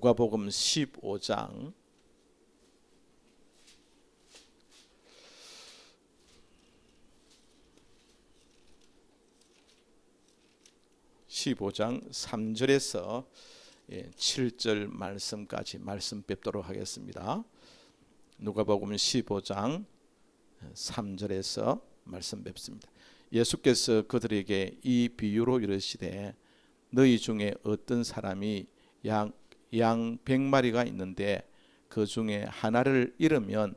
누가복음 15장 3절에서 7절 말씀까지 말씀 뵙도록 하겠습니다. 누가복음 15장 3절에서 말씀 뵙습니다. 예수께서 그들에게 이 비유로 이르시되 너희 중에 어떤 사람이 양 100마리가 있는데 그 중에 하나를 잃으면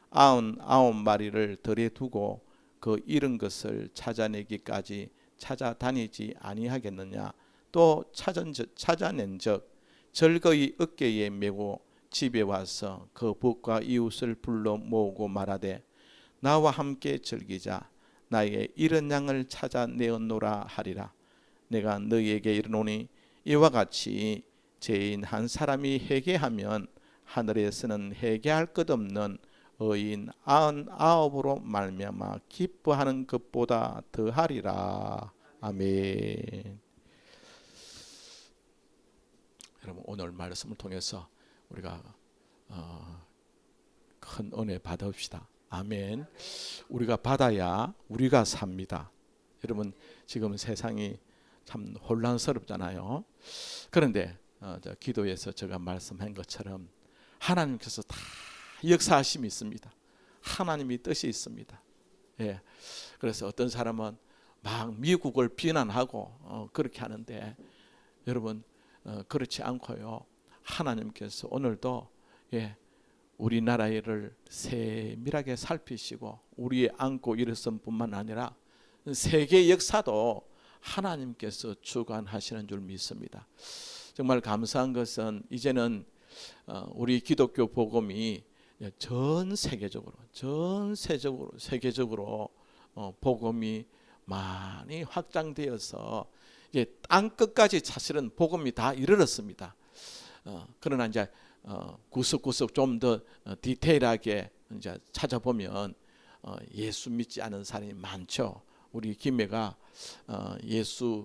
99마리를 들에 두고 그 잃은 것을 찾아내기까지 찾아다니지 아니하겠느냐. 또 찾아낸즉 즐거이 어깨에 메고 집에 와서 그 부과 이웃을 불러 모으고 말하되 나와 함께 즐기자. 나의 잃은 양을 찾아내었노라 하리라. 내가 너희에게 이르노니 이와 같이 죄인 한 사람이 회개하면 하늘에서는 회개할 것 없는 의인 99으로 말미암아 기뻐하는 것보다 더하리라. 아멘. 여러분, 오늘 말씀을 통해서 우리가 큰 은혜 받읍시다. 아멘. 우리가 받아야 우리가 삽니다. 여러분, 지금 세상이 참 혼란스럽잖아요. 그런데 기도에서 제가 말씀한 것처럼 하나님께서 다 역사하심이 있습니다. 하나님의 뜻이 있습니다. 그래서 어떤 사람은 막 미국을 비난하고 그렇게 하는데 여러분, 그렇지 않고요. 하나님께서 오늘도 우리나라를 세밀하게 살피시고 우리의 안고 일어선 뿐만 아니라 세계 역사도 하나님께서 주관하시는 줄 믿습니다. 정말 감사한 것은 이제는 우리 기독교 복음이 전 세계적으로 복음이 많이 확장되어서 이제 땅 끝까지 사실은 복음이 다 이르렀습니다. 그러나 이제 구석구석 좀 더 디테일하게 이제 찾아보면 예수 믿지 않은 사람이 많죠. 우리 김해가 예수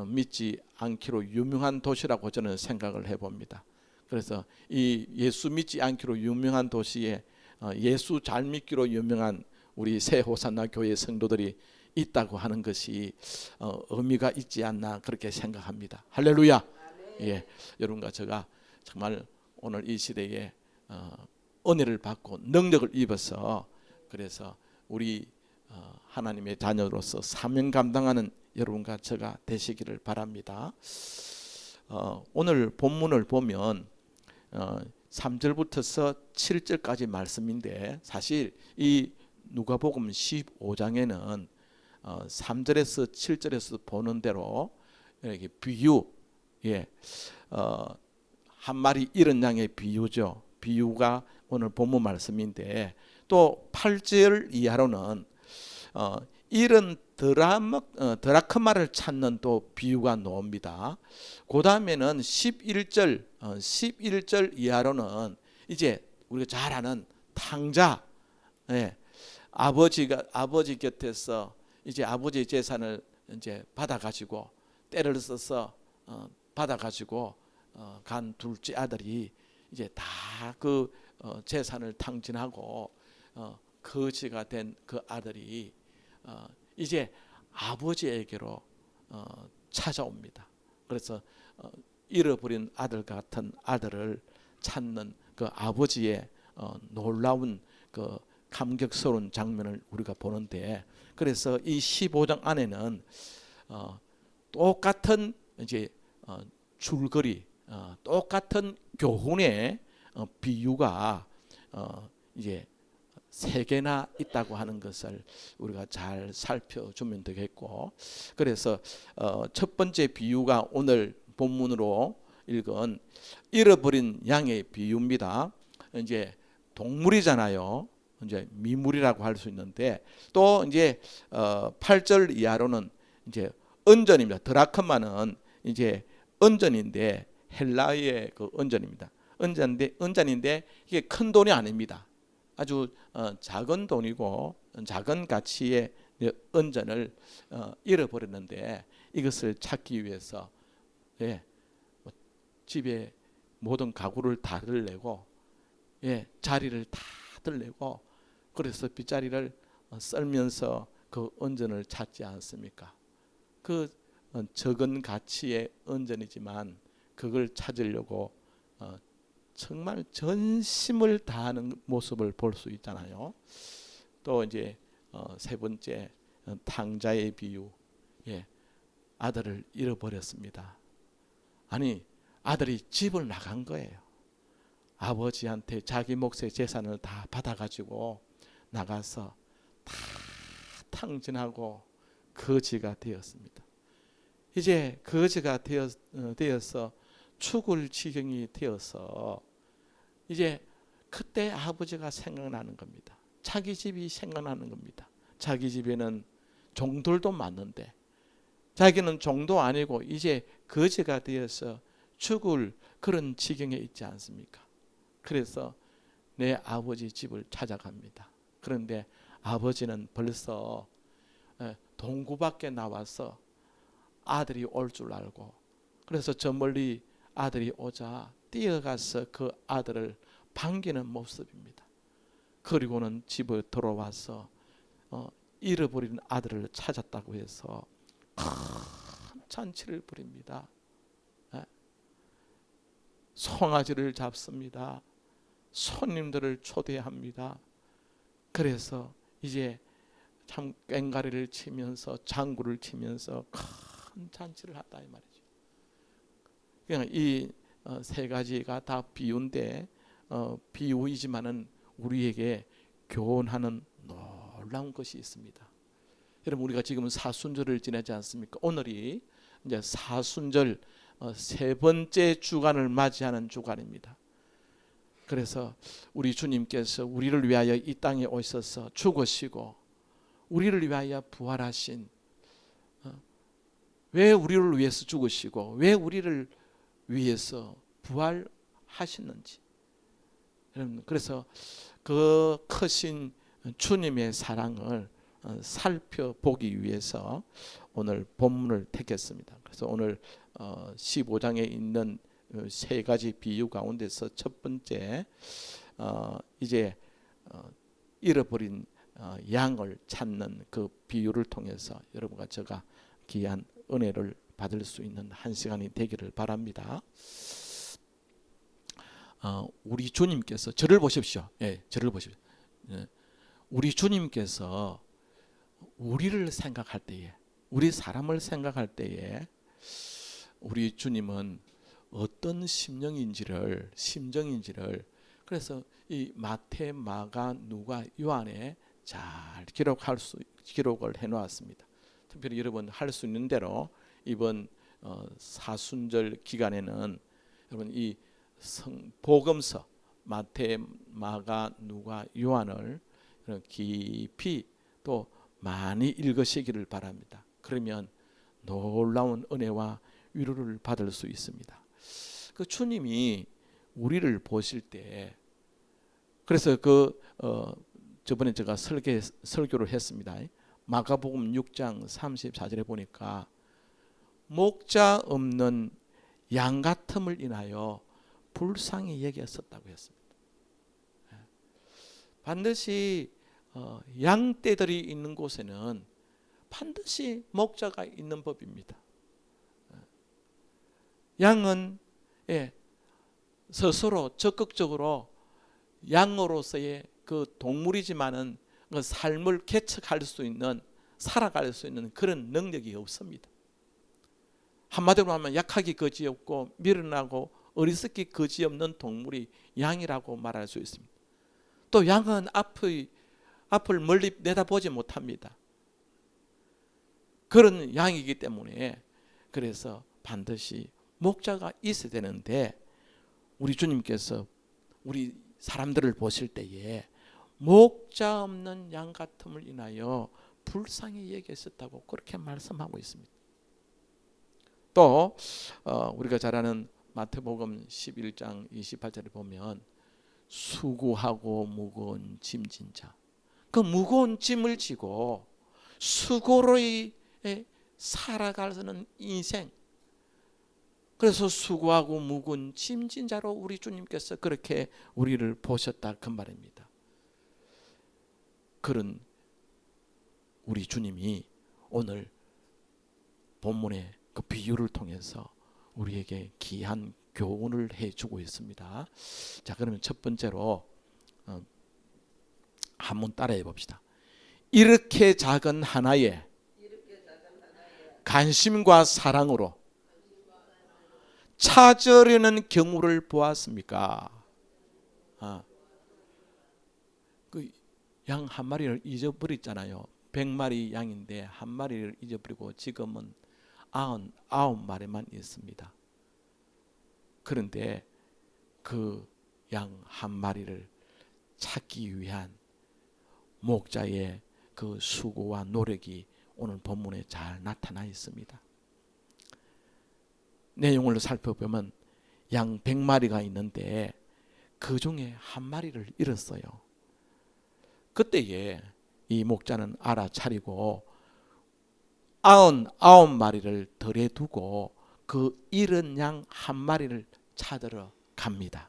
믿지 않기로 유명한 도시라고 저는 생각을 해봅니다. 그래서 이 예수 믿지 않기로 유명한 도시에 예수 잘 믿기로 유명한 우리 새 호산나 교회 성도들이 있다고 하는 것이 의미가 있지 않나 그렇게 생각합니다. 할렐루야. 여러분과 제가 정말 오늘 이 시대에 은혜를 받고 능력을 입어서 그래서 우리 하나님의 자녀로서 사명 감당하는 여러분과 제가 되시기를 바랍니다. 오늘 본문을 보면 3절부터서 7절까지 말씀인데 사실 이 누가복음 15장에는 3절에서 7절에서 보는 대로 이렇게 비유, 한 마리 잃은 양의 비유죠. 비유가 오늘 본문 말씀인데 또 8절 이하로는 잃은 드라크마를 찾는 또 비유가 나옵니다. 그 다음에는 11절 이하로는 이제 우리가 잘 아는 탕자, 아버지 곁에서 이제 아버지의 재산을 이제 받아가지고 때를 써서 받아가지고 간 둘째 아들이 이제 다 그 재산을 탕진하고 거지가 된 그 아들이 이제 아버지에게로 찾아옵니다. 그래서 잃어버린 아들 같은 아들을 찾는 그 아버지의 놀라운 그 감격스러운 장면을 우리가 보는데, 그래서 이 15장 안에는 똑같은 이제 줄거리, 똑같은 교훈의 비유가 이제 세 개나 있다고 하는 것을 우리가 잘 살펴주면 되겠고, 그래서 첫 번째 비유가 오늘 본문으로 읽은 잃어버린 양의 비유입니다. 이제 동물이잖아요. 이제 미물이라고 할 수 있는데 또 이제 8절 이하로는 이제 은전입니다. 드라크마는 이제 은전인데 헬라의 그 은전입니다. 은전인데 이게 큰 돈이 아닙니다. 아주 작은 돈이고 작은 가치의 은전을 잃어버렸는데 이것을 찾기 위해서 집에 모든 가구를 다들 내고 자리를 다들 내고 그래서 빗자리를 썰면서 그 은전을 찾지 않습니까? 그 적은 가치의 은전이지만 그걸 찾으려고 정말 전심을 다하는 모습을 볼 수 있잖아요. 또 이제 세 번째 탕자의 비유. 아들을 잃어버렸습니다. 아니 아들이 집을 나간 거예요. 아버지한테 자기 몫의 재산을 다 받아가지고 나가서 다 탕진하고 거지가 되었습니다. 이제 거지가 되어서 죽을 지경이 되어서 이제 그때 아버지가 생각나는 겁니다. 자기 집이 생각나는 겁니다. 자기 집에는 종들도 많은데 자기는 종도 아니고 이제 거지가 되어서 죽을 그런 지경에 있지 않습니까? 그래서 내 아버지 집을 찾아갑니다. 그런데 아버지는 벌써 동구 밖에 나와서 아들이 올 줄 알고 그래서 저 멀리 아들이 오자 뛰어가서 그 아들을 반기는 모습입니다. 그리고는 집에 돌아와서 잃어버린 아들을 찾았다고 해서 큰 잔치를 벌입니다. 송아지를 잡습니다. 손님들을 초대합니다. 그래서 이제 참 꽹과리를 치면서 장구를 치면서 큰 잔치를 한다 이 말이죠. 그냥 이 세 가지가 다 비유인데 비유이지만은 우리에게 교훈하는 놀라운 것이 있습니다. 여러분 우리가 지금 사순절을 지내지 않습니까? 오늘이 이제 사순절 세 번째 주간을 맞이하는 주간입니다. 그래서 우리 주님께서 우리를 위하여 이 땅에 오셔서 죽으시고 우리를 위하여 부활하신 왜 우리를 위해서 죽으시고 왜 우리를 위해서 부활하셨는지 여러분 그래서 그 크신 주님의 사랑을 살펴보기 위해서 오늘 본문을 택했습니다. 그래서 오늘 15장에 있는 세 가지 비유 가운데서 첫 번째 이제 잃어버린 양을 찾는 그 비유를 통해서 여러분과 제가 귀한 은혜를 받을 수 있는 한 시간이 되기를 바랍니다. 우리 주님께서 저를 보십시오. 저를 보십시오. 우리 주님께서 우리를 생각할 때에 우리 사람을 생각할 때에 우리 주님은 어떤 심정인지를 그래서 이 마태, 마가, 누가, 요한에 잘 기록을 해놓았습니다. 특별히 여러분 할 수 있는 대로 이번 사순절 기간에는 여러분 이 복음서 마태, 마가, 누가, 요한을 깊이 또 많이 읽으시기를 바랍니다. 그러면 놀라운 은혜와 위로를 받을 수 있습니다. 그 주님이 우리를 보실 때 그래서 저번에 제가 설교를 했습니다. 마가복음 6장 34절에 보니까 목자 없는 양 같음을 인하여 불쌍히 여겼었다고 했습니다. 반드시 양떼들이 있는 곳에는 반드시 목자가 있는 법입니다. 양은 스스로 적극적으로 양으로서의 그 동물이지만은 그 삶을 개척할 수 있는 살아갈 수 있는 그런 능력이 없습니다. 한마디로 하면 약하기 거지없고 미련하고 어리석기 거지없는 동물이 양이라고 말할 수 있습니다. 또 양은 앞을 멀리 내다보지 못합니다. 그런 양이기 때문에 그래서 반드시 목자가 있어야 되는데 우리 주님께서 우리 사람들을 보실 때에 목자 없는 양 같음을 인하여 불쌍히 여겼었다고 그렇게 말씀하고 있습니다. 또 우리가 잘 아는 마태복음 11장 28절에 보면 수고하고 무거운 짐진 자, 그 무거운 짐을 지고 수고로 살아가는 인생, 그래서 수고하고 묵은 짐진 자로 우리 주님께서 그렇게 우리를 보셨다 그 말입니다. 그런 우리 주님이 오늘 본문의 그 비유를 통해서 우리에게 귀한 교훈을 해주고 있습니다. 자, 그러면 첫 번째로 한번 따라해 봅시다. 이렇게 작은 하나의 관심과 사랑으로 찾으려는 경우를 보았습니까? 그 양 한 마리를 잊어버렸잖아요. 100마리 양인데 한 마리를 잊어버리고 지금은 99마리만 있습니다. 그런데 그 양 한 마리를 찾기 위한 목자의 그 수고와 노력이 오늘 본문에 잘 나타나 있습니다. 내용을 살펴보면 양 100마리가 있는데 그 중에 한 마리를 잃었어요. 그때에 이 목자는 알아차리고 99마리를 덜에 두고 그 잃은 양 한 마리를 찾으러 갑니다.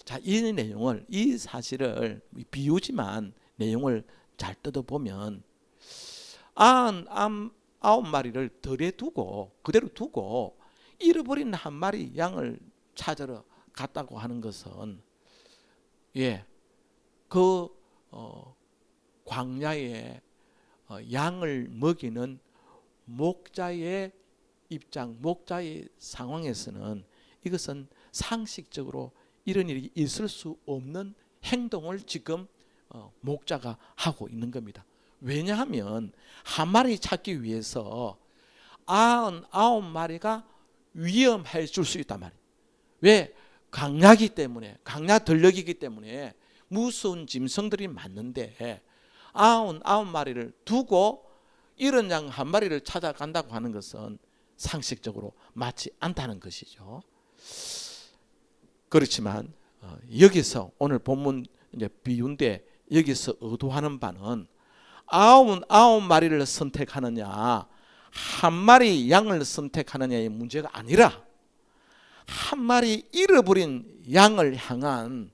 자, 이 내용을, 이 사실을 비유지만 내용을 잘 뜯어보면 99마리를 덜에 두고 그대로 두고 잃어버린 한 마리 양을 찾으러 갔다고 하는 것은 그 광야에 양을 먹이는 목자의 입장, 목자의 상황에서는 이것은 상식적으로 이런 일이 있을 수 없는 행동을 지금 목자가 하고 있는 겁니다. 왜냐하면 한 마리 찾기 위해서 99마리가 위험해질 수 있단 말이에요. 왜? 강야기 때문에, 강야 들녘이기 때문에 무서운 짐승들이 많는데 99마리를 두고 이런 양 한 마리를 찾아간다고 하는 것은 상식적으로 맞지 않다는 것이죠. 그렇지만 여기서 오늘 본문 이제 비유인데 여기서 의도하는 바는 99마리를 선택하느냐 한 마리 양을 선택하느냐의 문제가 아니라 한 마리 잃어버린 양을 향한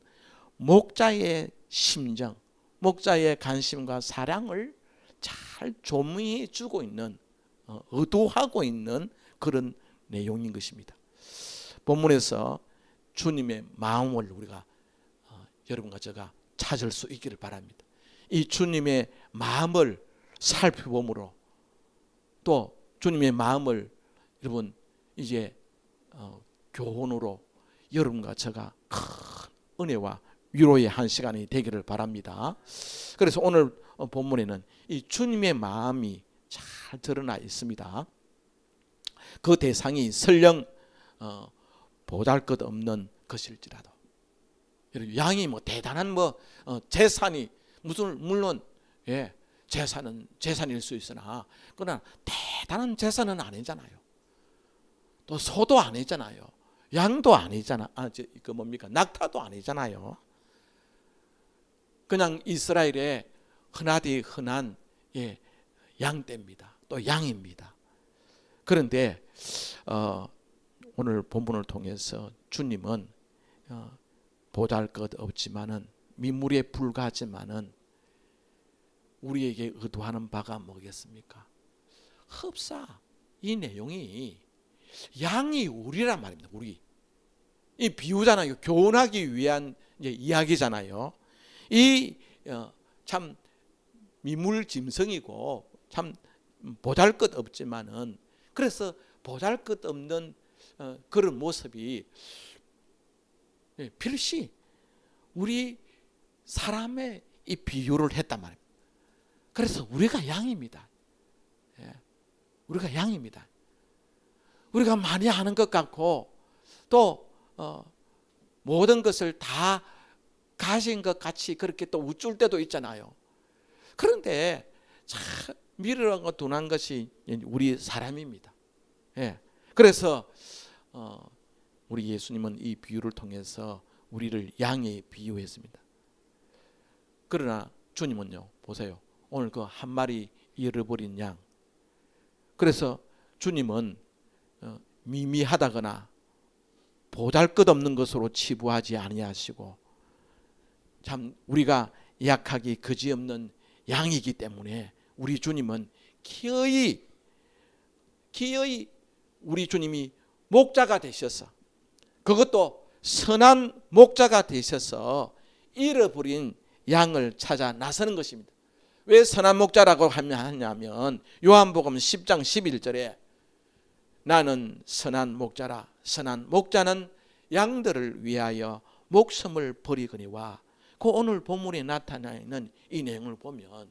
목자의 심정, 목자의 관심과 사랑을 잘 조명해 주고 있는, 의도하고 있는 그런 내용인 것입니다. 본문에서 주님의 마음을 우리가 여러분과 제가 찾을 수 있기를 바랍니다. 이 주님의 마음을 살펴봄으로 또 주님의 마음을 여러분 이제 교훈으로 여러분과 제가 큰 은혜와 위로의 한 시간이 되기를 바랍니다. 그래서 오늘 본문에는 이 주님의 마음이 잘 드러나 있습니다. 그 대상이 설령 보잘것없는 것일지라도 양이 뭐 대단한 재산이 물론 재산은 재산일 수 있으나 그러나 대단한 재산은 아니잖아요. 또 소도 아니잖아요. 양도 아니잖아. 그 뭡니까? 낙타도 아니잖아요. 그냥 이스라엘의 흔하디 흔한 양떼입니다. 또 양입니다. 그런데 오늘 본문을 통해서 주님은 보잘것없지만은 민물에 불과하지만은 우리에게 의도하는 바가 뭐겠습니까? 흡사 이 내용이 양이 우리란 말입니다. 우리 이 비유잖아요. 교훈하기 위한 이야기잖아요. 이 참 미물 짐승이고 참 보잘것없지만은 그래서 보잘것없는 그런 모습이 필시 우리 사람의 이 비유를 했단 말입니다. 그래서 우리가 양입니다. 우리가 양입니다. 우리가 많이 하는 것 같고 또 모든 것을 다 가진 것 같이 그렇게 또 우쭐 때도 있잖아요. 그런데 참 미련하고 둔한 것이 우리 사람입니다. 그래서 우리 예수님은 이 비유를 통해서 우리를 양에 비유했습니다. 그러나 주님은요, 보세요. 오늘 그 한 마리 잃어버린 양. 그래서 주님은 미미하다거나 보잘것없는 것으로 치부하지 아니하시고 참 우리가 약하기 그지없는 양이기 때문에 우리 주님은 기어이 우리 주님이 목자가 되셔서 그것도 선한 목자가 되셔서 잃어버린 양을 찾아 나서는 것입니다. 왜 선한 목자라고 하냐면 요한복음 10장 11절에 나는 선한 목자라 선한 목자는 양들을 위하여 목숨을 버리거니와 그 오늘 본문에 나타나 있는 이 내용을 보면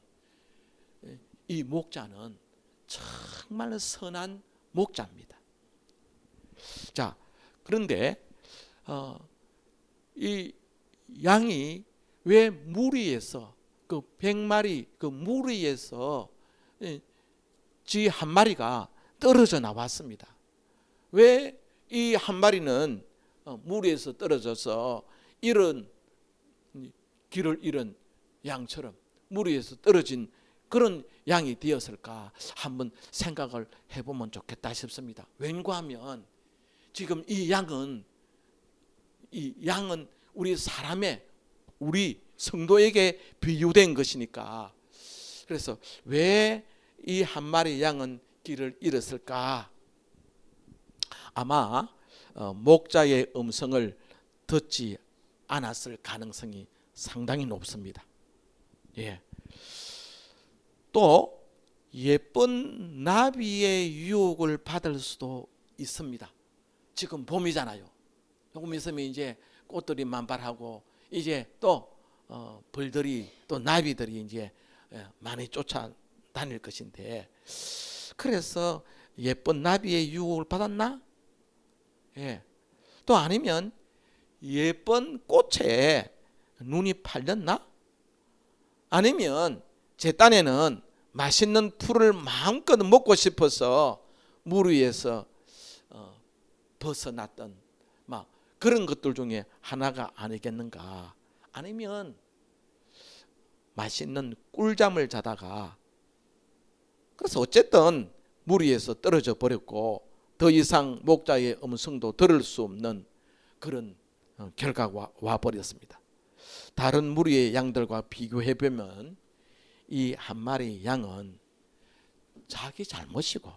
이 목자는 정말 선한 목자입니다. 자, 그런데 이 양이 왜 무리에서 그 100마리 그 무리에서 쥐 한 마리가 떨어져 나왔습니다. 왜 이 한 마리는 무리에서 떨어져서 이런 길을 잃은 양처럼 무리에서 떨어진 그런 양이 되었을까 한번 생각을 해보면 좋겠다 싶습니다. 왠가하면 지금 이 양은 우리 사람의 우리 성도에게 비유된 것이니까 그래서 왜 이 한 마리 양은 길을 잃었을까? 아마 목자의 음성을 듣지 않았을 가능성이 상당히 높습니다. 예. 또 예쁜 나비의 유혹을 받을 수도 있습니다. 지금 봄이잖아요. 조금 있으면 이제 꽃들이 만발하고 이제 또 벌들이 또 나비들이 이제 많이 쫓아다닐 것인데 그래서 예쁜 나비의 유혹을 받았나? 예. 또 아니면 예쁜 꽃에 눈이 팔렸나? 아니면 제 딴에는 맛있는 풀을 마음껏 먹고 싶어서 물 위에서 벗어났던 막 그런 것들 중에 하나가 아니겠는가? 아니면 맛있는 꿀잠을 자다가 그래서 어쨌든 물 위에서 떨어져 버렸고 더 이상 목자의 음성도 들을 수 없는 그런 결과가 와버렸습니다. 다른 무리의 양들과 비교해 보면 이 한 마리 양은 자기 잘못이고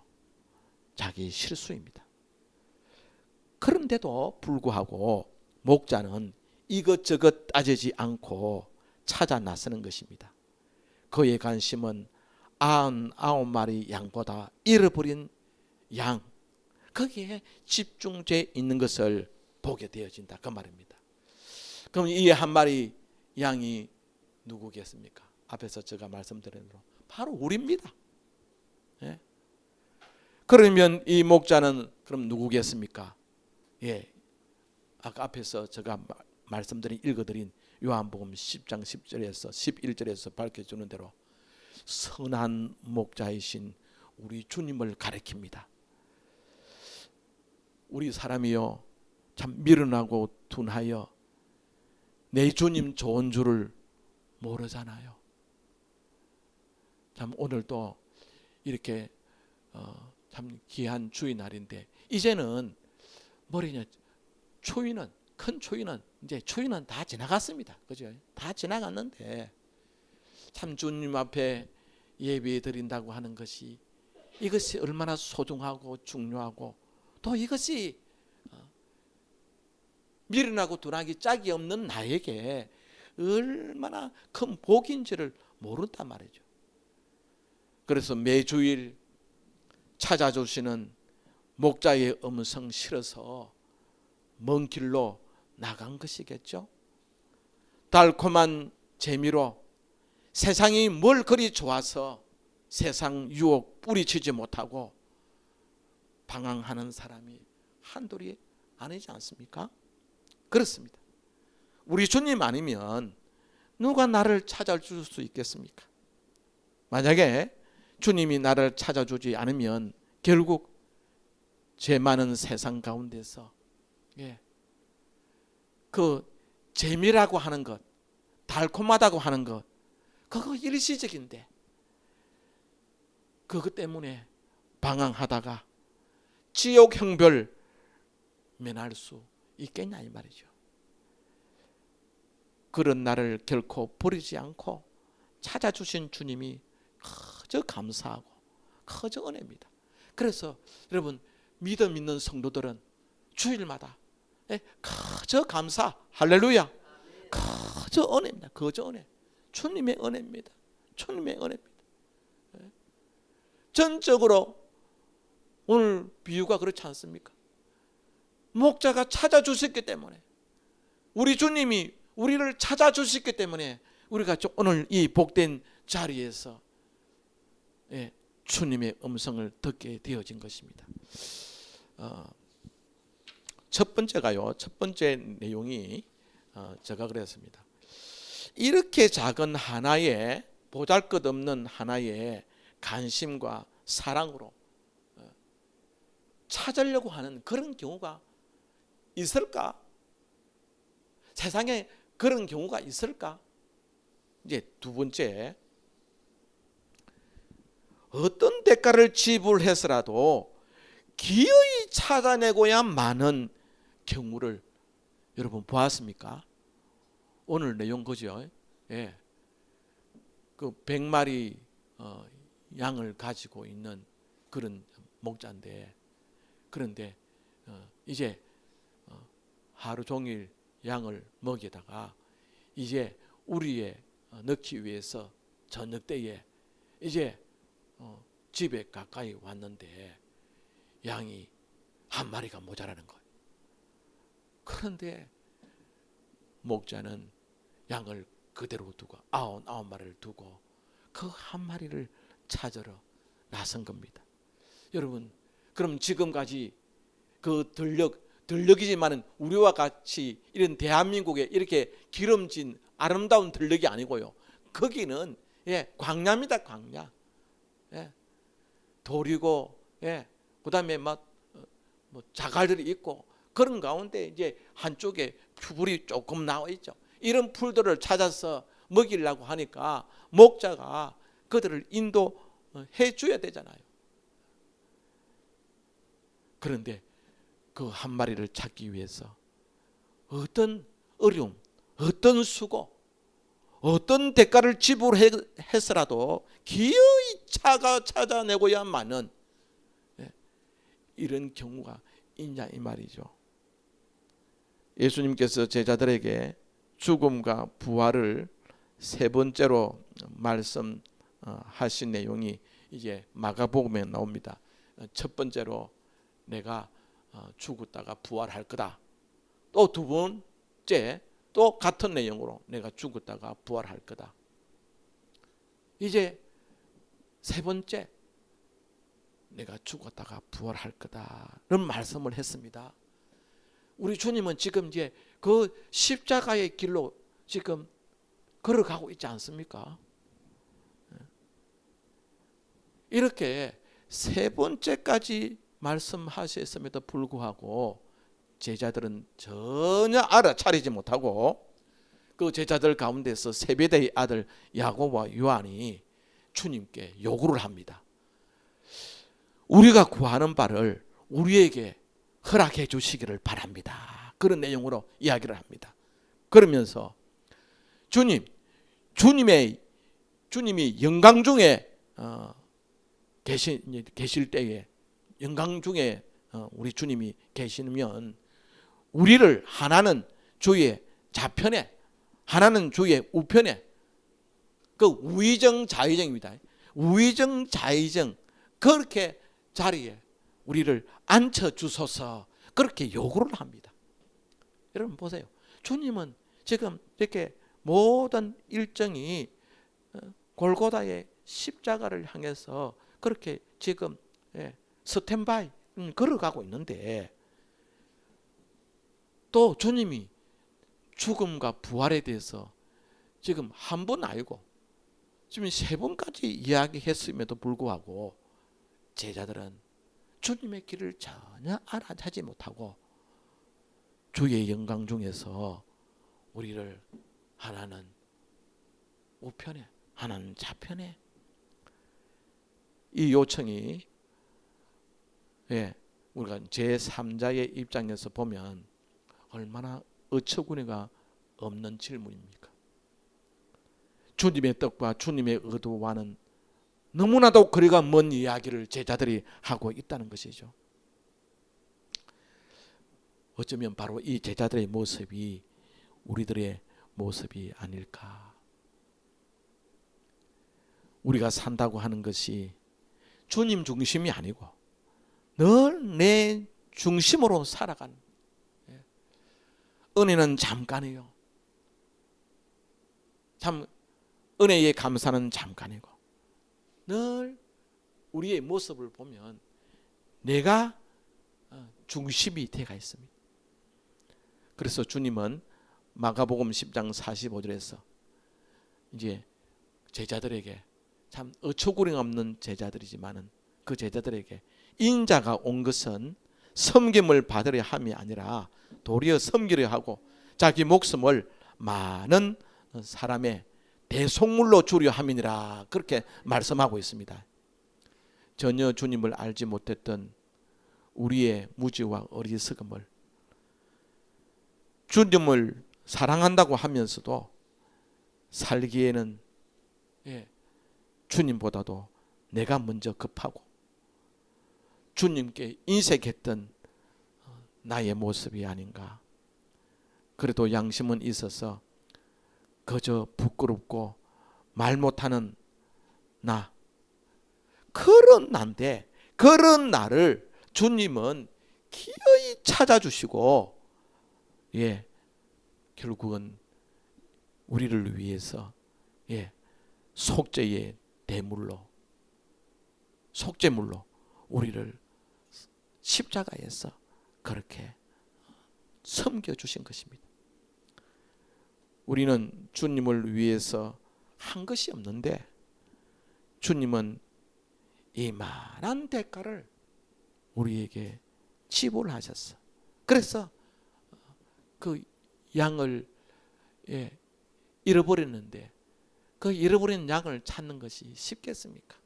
자기 실수입니다. 그런데도 불구하고 목자는 이것저것 따지지 않고 찾아 나서는 것입니다. 그의 관심은 99마리 양보다 잃어버린 양 거기에 집중돼 있는 것을 보게 되어진다 그 말입니다. 그럼 이 한 마리 양이 누구겠습니까? 앞에서 제가 말씀드린 대로 바로 우리입니다. 예? 그러면 이 목자는 그럼 누구겠습니까? 예, 아까 앞에서 제가 말씀드린 읽어드린 요한복음 10장 10절에서 11절에서 밝혀주는 대로 선한 목자이신 우리 주님을 가리킵니다. 우리 사람이요 참 미련하고 둔하여 내 주님 좋은 줄을 모르잖아요. 참 오늘도 이렇게 참 귀한 주의 날인데 이제는 뭐냐 초유는 큰 초유는 이제 초유는 다 지나갔습니다. 그죠? 다 지나갔는데 참 주님 앞에 예배 드린다고 하는 것이 이것이 얼마나 소중하고 중요하고 또 이것이 미련하고 둔하기 짝이 없는 나에게 얼마나 큰 복인지를 모른단 말이죠. 그래서 매주일 찾아주시는 목자의 음성 실어서 먼 길로 나간 것이겠죠. 달콤한 재미로 세상이 뭘 그리 좋아서 세상 유혹 뿌리치지 못하고 방황하는 사람이 한둘이 아니지 않습니까? 그렇습니다. 우리 주님 아니면 누가 나를 찾아줄 수 있겠습니까? 만약에 주님이 나를 찾아주지 않으면 결국 죄 많은 세상 가운데서 그 재미라고 하는 것, 달콤하다고 하는 것, 그거 일시적인데 그것 때문에 방황하다가 지옥 형벌 면할 수 있겠냐 이 말이죠. 그런 나를 결코 버리지 않고 찾아주신 주님이 그저 감사하고 그저 은혜입니다. 그래서 여러분 믿음 있는 성도들은 주일마다 그저 감사, 할렐루야, 그저 은혜입니다. 그저 은혜, 주님의 은혜입니다. 주님의 은혜입니다. 전적으로 오늘 비유가 그렇지 않습니까? 목자가 찾아주셨기 때문에, 우리 주님이 우리를 찾아주셨기 때문에 우리가 오늘 이 복된 자리에서 주님의 음성을 듣게 되어진 것입니다. 첫 번째가요. 첫 번째 내용이 제가 그랬습니다. 이렇게 작은 하나의 보잘것없는 하나의 관심과 사랑으로 찾으려고 하는 그런 경우가 있을까? 세상에 그런 경우가 있을까? 이제 두 번째, 어떤 대가를 지불해서라도 기어이 찾아내고야만은 경우를 여러분 보았습니까? 오늘 내용 그죠? 예. 그 100마리 양을 가지고 있는 그런 목자인데, 그런데 이제 하루 종일 양을 먹이다가 이제 우리에 넣기 위해서 저녁 때에 이제 집에 가까이 왔는데 양이 한 마리가 모자라는 거예요. 그런데 목자는 양을 그대로 두고 아홉 마리를 두고 그 한 마리를 찾으러 나선 겁니다. 여러분, 그럼 지금까지 그 들녘이지만은 우리와 같이 이런 대한민국에 이렇게 기름진 아름다운 들녘이 아니고요. 거기는 광야입니다, 광야. 돌이고, 그다음에 뭐 자갈들이 있고 그런 가운데 이제 한쪽에 풀이 조금 나와 있죠. 이런 풀들을 찾아서 먹이려고 하니까 목자가 그들을 인도해 줘야 되잖아요. 그런데 그 한 마리를 찾기 위해서 어떤 어려움, 어떤 수고, 어떤 대가를 지불해서라도 기어이 찾아내고야만은 이런 경우가 있냐 이 말이죠. 예수님께서 제자들에게 죽음과 부활을 세 번째로 말씀하신 내용이 이제 마가복음에 나옵니다. 첫 번째로 내가 죽었다가 부활할 거다. 또 두 번째 또 같은 내용으로 내가 죽었다가 부활할 거다. 이제 세 번째 내가 죽었다가 부활할 거다는 말씀을 했습니다. 우리 주님은 지금 이제 그 십자가의 길로 지금 걸어가고 있지 않습니까? 이렇게 세 번째까지 말씀하셨음에도 불구하고 제자들은 전혀 알아차리지 못하고 그 제자들 가운데서 세베대의 아들 야고보와 요한이 주님께 요구를 합니다. 우리가 구하는 바를 우리에게 허락해 주시기를 바랍니다. 그런 내용으로 이야기를 합니다. 그러면서 주님이 영광 중에 계실 때에, 영광 중에 우리 주님이 계시면 우리를 하나는 주의 좌편에, 하나는 주의 우편에, 그 우의정 좌의정입니다. 우의정 좌의정 그렇게 자리에 우리를 앉혀 주소서, 그렇게 요구를 합니다. 여러분 보세요. 주님은 지금 이렇게 모든 일정이 골고다의 십자가를 향해서 그렇게 지금 스탠바이 걸어가고 있는데, 또 주님이 죽음과 부활에 대해서 지금 한 번 알고 지금 세 번까지 이야기했음에도 불구하고 제자들은 주님의 길을 전혀 알아차지 못하고 주의 영광 중에서 우리를 하나는 우편에, 하나는 좌편에, 이 요청이 우리가 제3자의 입장에서 보면 얼마나 어처구니가 없는 질문입니까? 주님의 뜻과 주님의 의도와는 너무나도 거리가 먼 이야기를 제자들이 하고 있다는 것이죠. 어쩌면 바로 이 제자들의 모습이 우리들의 모습이 아닐까. 우리가 산다고 하는 것이 주님 중심이 아니고 늘 내 중심으로 살아가는, 은혜는 잠깐이요. 참 은혜에 감사는 잠깐이고 늘 우리의 모습을 보면 내가 중심이 되어 있습니다. 그래서 주님은 마가복음 10장 45절에서 이제 제자들에게, 참 어처구니 없는 제자들이지만은 그 제자들에게 인자가 온 것은 섬김을 받으려 함이 아니라 도리어 섬기려 하고 자기 목숨을 많은 사람의 대속물로 주려 함이니라, 그렇게 말씀하고 있습니다. 전혀 주님을 알지 못했던 우리의 무지와 어리석음을 주님을 사랑한다고 하면서도 살기에는 주님보다도 내가 먼저 급하고 주님께 인색했던 나의 모습이 아닌가. 그래도 양심은 있어서 그저 부끄럽고 말 못하는 나, 그런 나인데 그런 나를 주님은 기어이 찾아주시고 결국은 우리를 위해서 속죄의 대물로, 속죄물로 우리를 십자가에서 그렇게 섬겨주신 것입니다. 우리는 주님을 위해서 한 것이 없는데 주님은 이만한 대가를 우리에게 지불하셨어. 그래서 그 양을 잃어버렸는데 그 잃어버린 양을 찾는 것이 쉽겠습니까?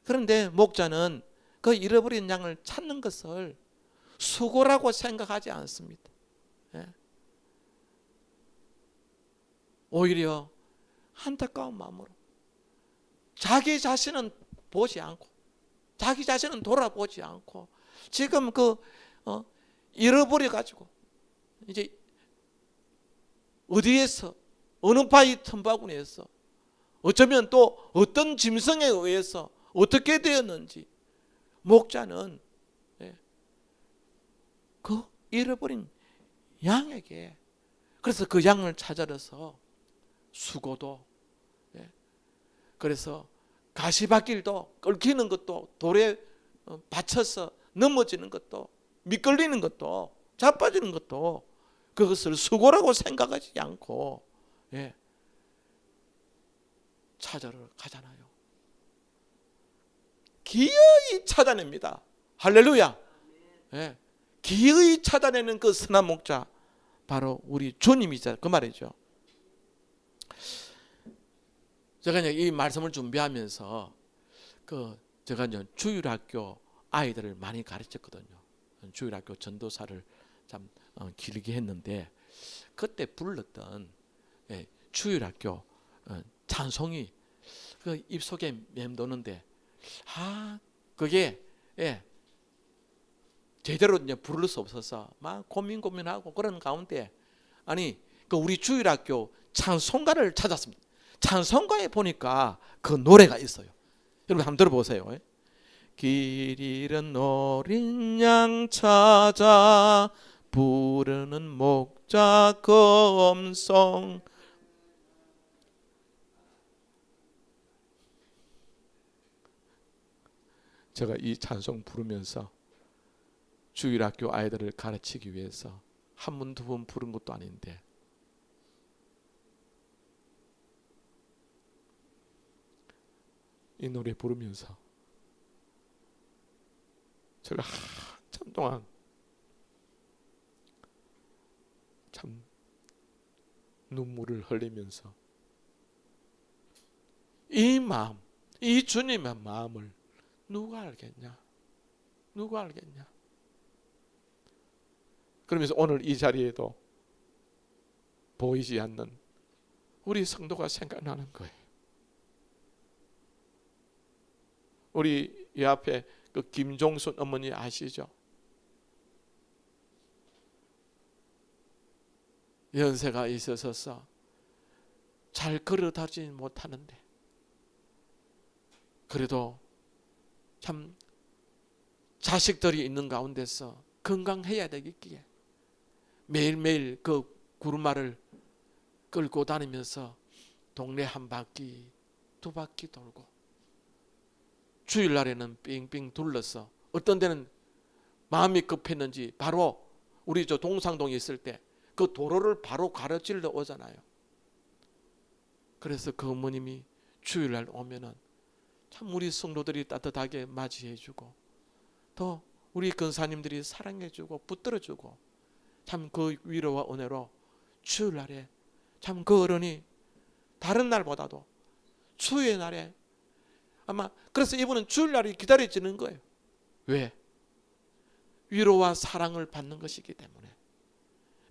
그런데 목자는 그 잃어버린 양을 찾는 것을 수고라고 생각하지 않습니다. 오히려 안타까운 마음으로 자기 자신은 보지 않고, 자기 자신은 돌아보지 않고 지금 잃어버려 가지고 이제 어디에서, 어느 바위 틈바구니에서, 어쩌면 또 어떤 짐승에 의해서 어떻게 되었는지 목자는 그 잃어버린 양에게, 그래서 그 양을 찾아서 수고도, 그래서 가시밭길도 끓기는 것도, 돌에 받쳐서 넘어지는 것도, 미끌리는 것도, 자빠지는 것도 그것을 수고라고 생각하지 않고 찾아러 가잖아요. 기어이 찾아냅니다. 할렐루야. 기어이 찾아내는 그 선한 목자, 바로 우리 주님이자 그 말이죠. 제가 이 말씀을 준비하면서 제가 주일학교 아이들을 많이 가르쳤거든요. 주일학교 전도사를 참 길게 했는데 그때 불렀던 주일학교 찬송이 그 입속에 맴도는데 그게 제대로 이제 부를 수 없어서 막 고민하고 그런 가운데 그 우리 주일학교 찬송가를 찾았습니다. 찬송가에 보니까 그 노래가 있어요. 여러분 한번 들어보세요. 길 잃은 어린 양 찾아 부르는 목자 그 음성. 제가 이 찬송 부르면서 주일학교 아이들을 가르치기 위해서 한 번, 두 번 부른 것도 아닌데 이 노래 부르면서 제가 한참 동안 참 눈물을 흘리면서 이 마음, 이 주님의 마음을 누가 알겠냐? 누가 알겠냐? 그러면서 오늘 이 자리에도 보이지 않는 우리 성도가 생각나는 거예요. 우리 이 앞에 그 김종순 어머니 아시죠? 연세가 있어서 잘 걸어다니지 못하는데 그래도 참 자식들이 있는 가운데서 건강해야 되겠기에 매일매일 그 구르마를 끌고 다니면서 동네 한 바퀴 두 바퀴 돌고 주일날에는 빙빙 둘러서 어떤 데는 마음이 급했는지 바로 우리 저 동상동에 있을 때 그 도로를 바로 가로질러 오잖아요. 그래서 그 어머님이 주일날 오면은 참 우리 성도들이 따뜻하게 맞이해주고 또 우리 근사님들이 사랑해주고 붙들어주고 참 그 위로와 은혜로 주일날에 참 그 어른이 다른 날보다도 추위의 날에 아마 그래서 이분은 주일날이 기다려지는 거예요. 왜? 위로와 사랑을 받는 것이기 때문에.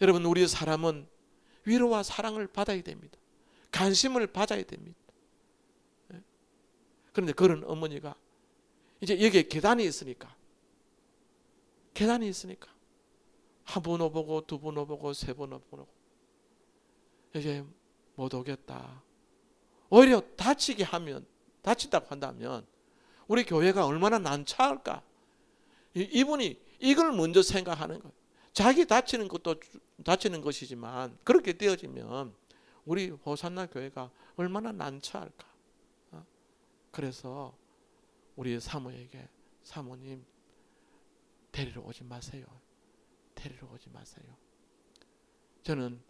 여러분 우리 사람은 위로와 사랑을 받아야 됩니다. 관심을 받아야 됩니다. 그런데 그런 어머니가 이제 여기에 계단이 있으니까 한 번 오보고 두 번 오보고 세 번 오보고 이제 못 오겠다. 오히려 다친다고 한다면 우리 교회가 얼마나 난처할까. 이분이 이걸 먼저 생각하는 거예요. 자기 다치는 것도 다치는 것이지만 그렇게 되어지면 우리 호산나 교회가 얼마나 난처할까. 그래서 우리 사모에게 사모님 데리러 오지 마세요. 데리러 오지 마세요. 저는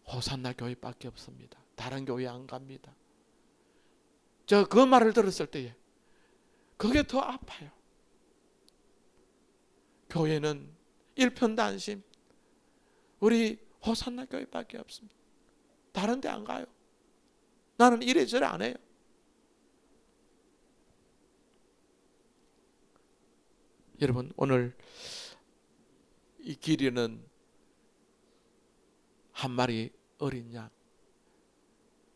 호산나 교회밖에 없습니다. 다른 교회 안 갑니다. 저 그 말을 들었을 때에 그게 더 아파요. 교회는 일편단심 우리 호산나 교회밖에 없습니다. 다른 데 안 가요. 나는 이래저래 안 해요. 여러분 오늘 이 길이는 한 마리 어린 양.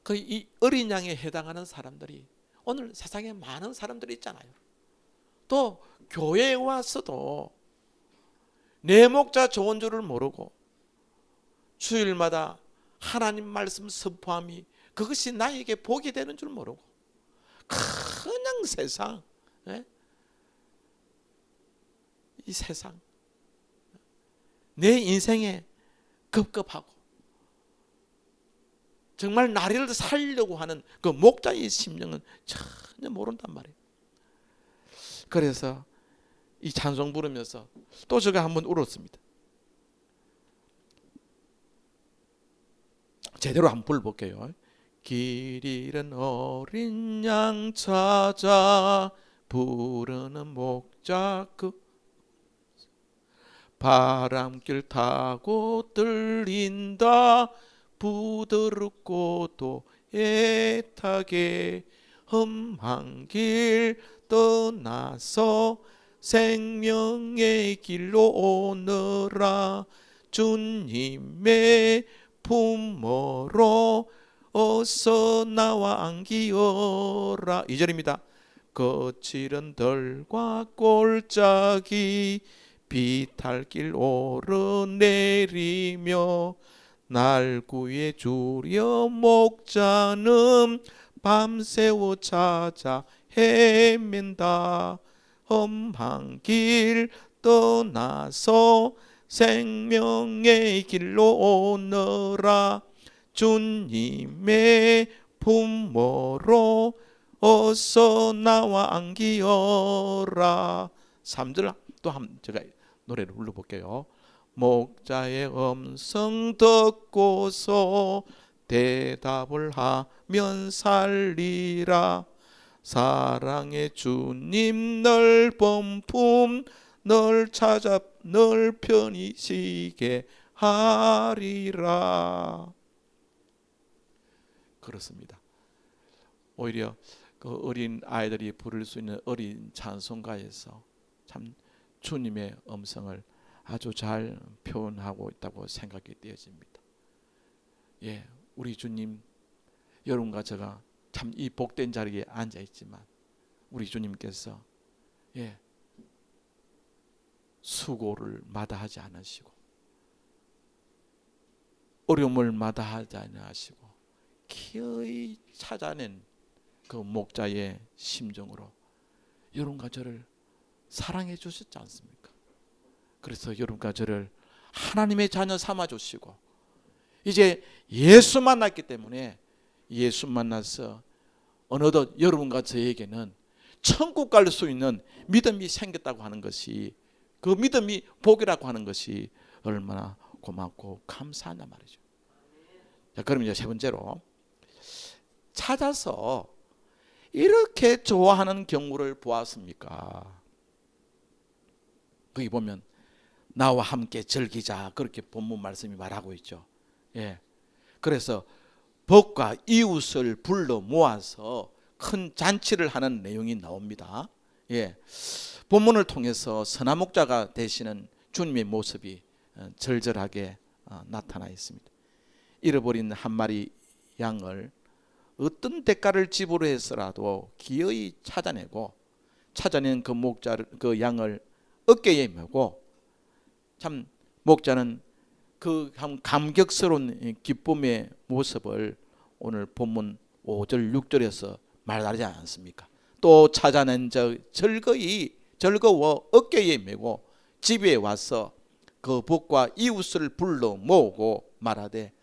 그 이 어린 양에 해당하는 사람들이 오늘 세상에 많은 사람들이 있잖아요. 또 교회에 와서도 내 목자 좋은 줄을 모르고 주일마다 하나님 말씀 선포함이 그것이 나에게 복이 되는 줄 모르고 그냥 세상, 이 세상 내 인생에 급급하고 정말 나를 살려고 하는 그 목자의 심령은 전혀 모른단 말이에요. 그래서 이 찬송 부르면서 또 제가 한번 울었습니다. 제대로 한번 불러볼게요. 길 잃은 어린 양 찾아 부르는 목자 그 바람길 타고 들린다 부드럽고도 애타게 험한 길 떠나서 생명의 길로 오너라 주님의 품모로 어서 나와 안기어라. 2절입니다. 거칠은 덜과 골짜기 비탈길 오르내리며 날 구해 주려 목자는 밤새워 찾아 헤맨다. 험한 길 떠나서 생명의 길로 오너라 주님의 품모로 어서 나와 안기어라. 3절 또 한 제가 노래를 불러볼게요. 목자의 음성 듣고서 대답을 하면 살리라. 사랑의 주님 넓은 품 널 찾아 널 편히 쉬게 하리라. 그렇습니다. 오히려 그 어린 아이들이 부를 수 있는 어린 찬송가에서 참 주님의 음성을 아주 잘 표현하고 있다고 생각이 되어집니다. 예, 우리 주님, 여러분과 제가 참 이 복된 자리에 앉아 있지만 우리 주님께서 예, 수고를 마다하지 않으시고 어려움을 마다하지 않으시고 기어이 찾아낸 그 목자의 심정으로 여러분과 저를 사랑해 주셨지 않습니까? 그래서 여러분과 저를 하나님의 자녀 삼아 주시고 이제 예수 만났기 때문에 예수 만나서 어느덧 여러분과 저에게는 천국 갈 수 있는 믿음이 생겼다고 하는 것이, 그 믿음이 복이라고 하는 것이 얼마나 고맙고 감사하냐 말이죠. 자, 그럼 이제 세 번째로, 찾아서 이렇게 좋아하는 경우를 보았습니까? 거기 보면 나와 함께 즐기자, 그렇게 본문 말씀이 말하고 있죠. 예. 그래서 복과 이웃을 불러 모아서 큰 잔치를 하는 내용이 나옵니다. 예. 본문을 통해서 선한 목자가 되시는 주님의 모습이 절절하게 나타나 있습니다. 잃어버린 한 마리 양을 어떤 대가를 지불해서라도 기어이 찾아내고, 찾아낸 그 목자를, 그 양을 어깨에 메고, 참 목자는 그 감격스러운 기쁨의 모습을 오늘 본문 5절 6절에서 말하지 않습니까? 또 찾아낸 저 즐거워 어깨에 메고 집에 와서 그 복과 이웃을 불러 모으고 말하되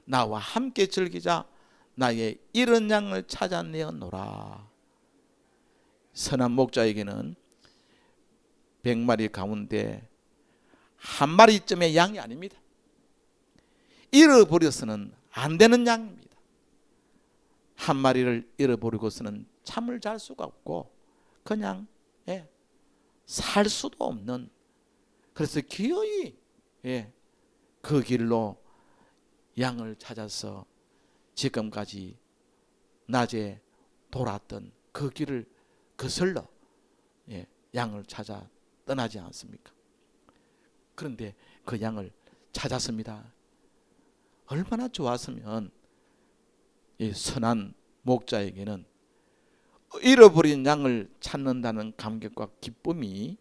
나와 함께 즐기자, 나의 잃은 양을 찾아내었노라. 선한 목자에게는 100마리 가운데 한 마리쯤의 양이 아닙니다. 잃어버려서는 안 되는 양입니다. 한 마리를 잃어버리고서는 잠을 잘 수가 없고 그냥 살 수도 없는, 그래서 기어이 그 길로 양을 찾아서 지금까지 낮에 돌았던 그 길을 거슬러 양을 찾아 떠나지 않습니까? 그런데 그 양을 찾았습니다. 얼마나 좋았으면 이 선한 목자에게는 잃어버린 양을 찾는다는 감격과 기쁨이,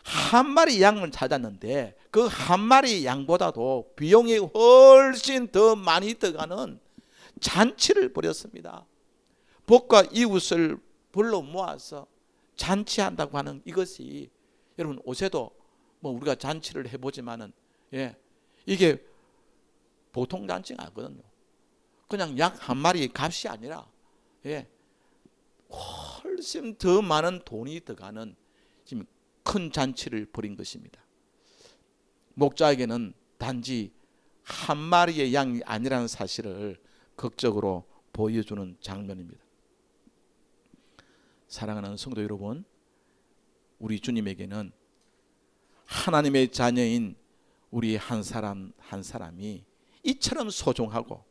한 마리 양을 찾았는데 그 한 마리 양보다도 비용이 훨씬 더 많이 들어가는 잔치를 벌였습니다. 복과 이웃을 불러 모아서 잔치한다고 하는 이것이, 여러분 옷에도 뭐 우리가 잔치를 해보지만은 이게 보통 잔치가 아니거든요. 그냥 양 한 마리 값이 아니라 훨씬 더 많은 돈이 들어가는 지금 큰 잔치를 벌인 것입니다. 목자에게는 단지 한 마리의 양이 아니라는 사실을 극적으로 보여주는 장면입니다. 사랑하는 성도 여러분, 우리 주님에게는 하나님의 자녀인 우리 한 사람 한 사람이 이처럼 소중하고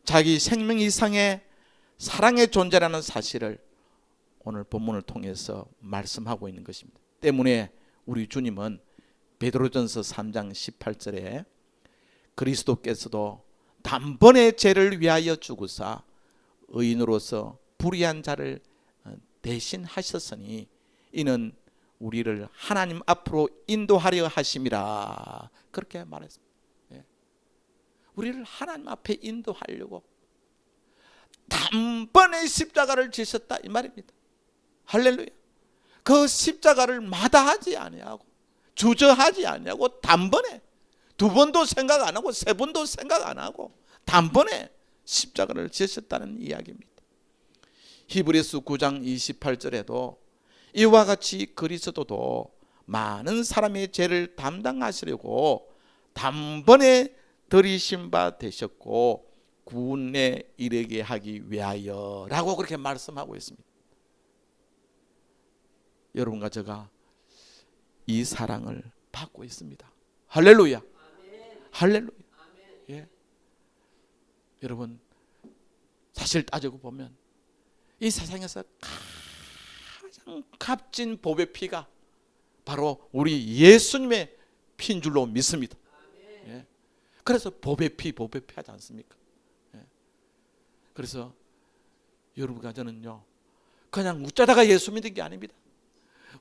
자기 생명 이상의 사랑의 존재라는 사실을 오늘 본문을 통해서 말씀하고 있는 것입니다. 때문에 우리 주님은 베드로전서 3장 18절에 그리스도께서도 단번에 죄를 위하여 죽으사 의인으로서 불의한 자를 대신하셨으니 이는 우리를 하나님 앞으로 인도하려 하심이라, 그렇게 말했습니다. 우리를 하나님 앞에 인도하려고 단번에 십자가를 지셨다 이 말입니다. 할렐루야. 그 십자가를 마다하지 아니하고 주저하지 아니하고 단번에, 두 번도 생각 안 하고 세 번도 생각 안 하고 단번에 십자가를 지셨다는 이야기입니다. 히브리서 9장 28절에도 이와 같이 그리스도도 많은 사람의 죄를 담당하시려고 단번에 들이신 바 되셨고 구원에 이르게 하기 위하여 라고 그렇게 말씀하고 있습니다. 여러분과 제가 이 사랑을 받고 있습니다. 할렐루야. 할렐루야. 여러분, 사실 따지고 보면 이 세상에서 가장 값진 보배 피가 바로 우리 예수님의 피인 줄로 믿습니다. 예. 그래서 보배 피 하지 않습니까? 예. 그래서 여러분과 저는요, 그냥 웃자다가 예수 믿은 게 아닙니다.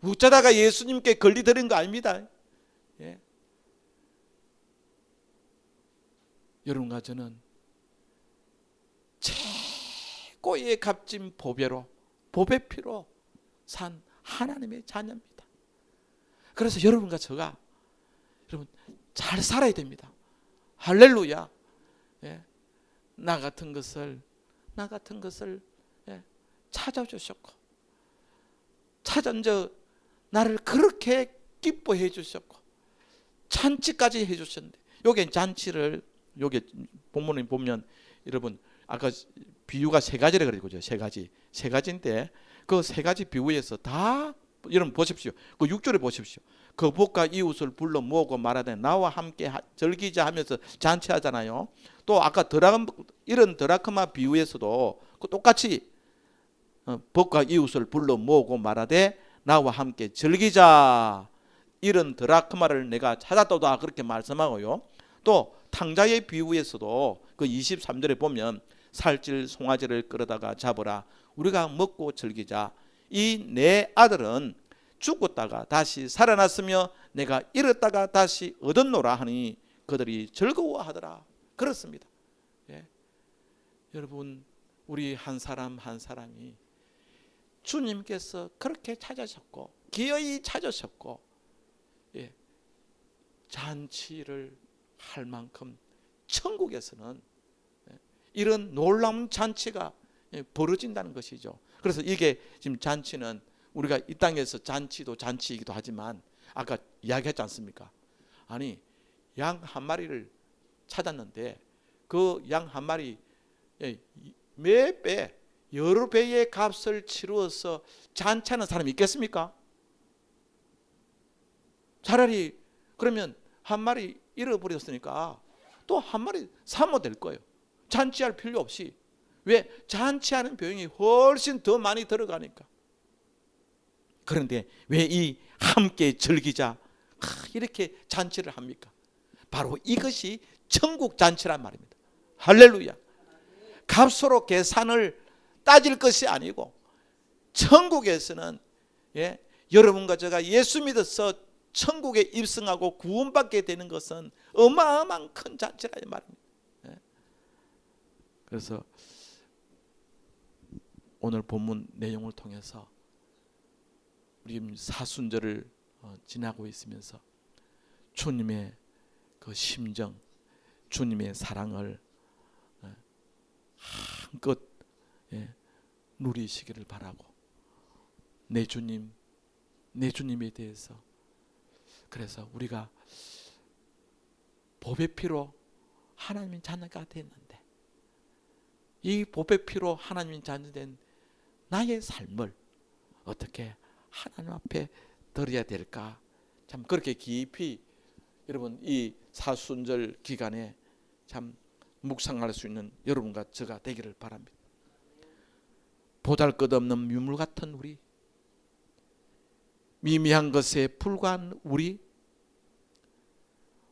웃자다가 예수님께 걸리들은 거 아닙니다. 예. 여러분과 저는 최고의 값진 보배 피로 산 하나님의 자녀입니다. 그래서 여러분과 저가 여러분 잘 살아야 됩니다. 할렐루야. 예. 나 같은 것을 예. 찾아주셨고 찾은 저 나를 그렇게 기뻐해 주셨고 잔치까지 해 주셨는데, 요게 잔치를, 요게 본문에 보면 여러분 아까 비유가 세 가지라 그랬죠. 세 가지인데 그 세 가지 비유에서 다 여러분 보십시오. 그 6절에 보십시오. 그 복과 이웃을 불러 모으고 말하되 나와 함께 즐기자 하면서 잔치하잖아요. 또 아까 이런 드라크마 비유에서도 똑같이 복과 이웃을 불러 모으고 말하되 나와 함께 즐기자, 이런 드라크마를 내가 찾았다 그렇게 말씀하고요. 또 탕자의 비유에서도 그 23절에 보면 살찔 송아지를 끌어다가 잡으라, 우리가 먹고 즐기자. 이 내 아들은 죽었다가 다시 살아났으며 내가 잃었다가 다시 얻었노라 하니 그들이 즐거워하더라. 그렇습니다. 예. 여러분, 우리 한 사람 한 사람이 주님께서 그렇게 찾으셨고 기어이 찾으셨고, 예, 잔치를 할 만큼 천국에서는 이런 놀라운 잔치가 벌어진다는 것이죠. 그래서 이게 지금 잔치는 우리가 이 땅에서 잔치도 잔치이기도 하지만 아까 이야기했지 않습니까? 아니, 양 한 마리를 찾았는데 그 양 한 마리 몇 배, 여러 배의 값을 치루어서 잔치하는 사람이 있겠습니까? 차라리 그러면 한 마리 잃어버렸으니까 또 한 마리 사면 될 거예요. 잔치할 필요 없이. 왜? 잔치하는 비용이 훨씬 더 많이 들어가니까. 그런데 왜 이 함께 즐기자 이렇게 잔치를 합니까? 바로 이것이 천국 잔치란 말입니다. 할렐루야. 값으로 계산을 따질 것이 아니고 천국에서는, 예, 여러분과 제가 예수 믿어서 천국에 입성하고 구원받게 되는 것은 어마어마한 큰 잔치라 이 말입니다. 예. 그래서 오늘 본문 내용을 통해서 우리 사순절을 지나고 있으면서 주님의 그 심정, 주님의 사랑을 한껏 누리시기를 바라고, 내 주님에 대해서, 그래서 우리가 보배 피로 하나님의 자녀가 됐는데 이 보배 피로 하나님의 자녀된 나의 삶을 어떻게 하나님 앞에 드려야 될까, 참 그렇게 깊이 여러분 이 사순절 기간에 참 묵상할 수 있는 여러분과 저가 되기를 바랍니다. 보잘것없는 유물 같은 우리, 미미한 것에 불과한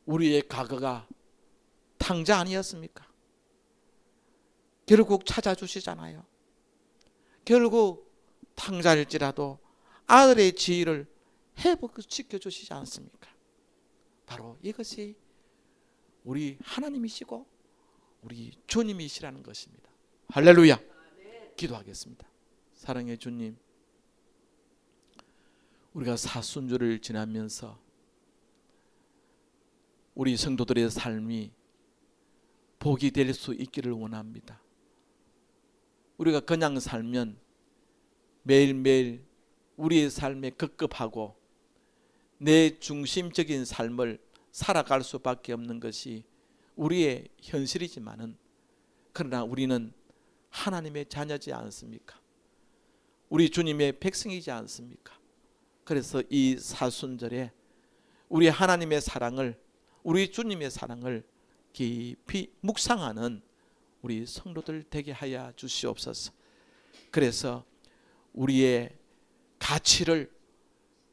우리의 과거가 탕자 아니었습니까? 결국 찾아주시잖아요. 결국 탕자일지라도 아들의 지위를 회복시켜 주시지 않습니까? 바로 이것이 우리 하나님이시고 우리 주님이시라는 것입니다. 할렐루야. 기도하겠습니다. 사랑의 주님, 우리가 사순절을 지나면서 우리 성도들의 삶이 복이 될 수 있기를 원합니다. 우리가 그냥 살면 매일매일 우리의 삶에 급급하고 내 중심적인 삶을 살아갈 수밖에 없는 것이 우리의 현실이지만은, 그러나 우리는 하나님의 자녀지 않습니까? 우리 주님의 백성이지 않습니까? 그래서 이 사순절에 우리 하나님의 사랑을, 우리 주님의 사랑을 깊이 묵상하는 우리 성도들 되게 하여 주시옵소서. 그래서 우리의 가치를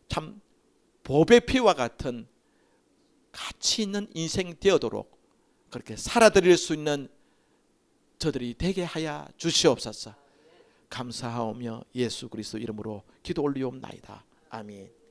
참 보배 피와 같은 가치 있는 인생 되어도록 그렇게 살아드릴 수 있는 저들이 되게 하여 주시옵소서. 감사하오며 예수 그리스도 이름으로 기도 올리옵나이다. 아멘.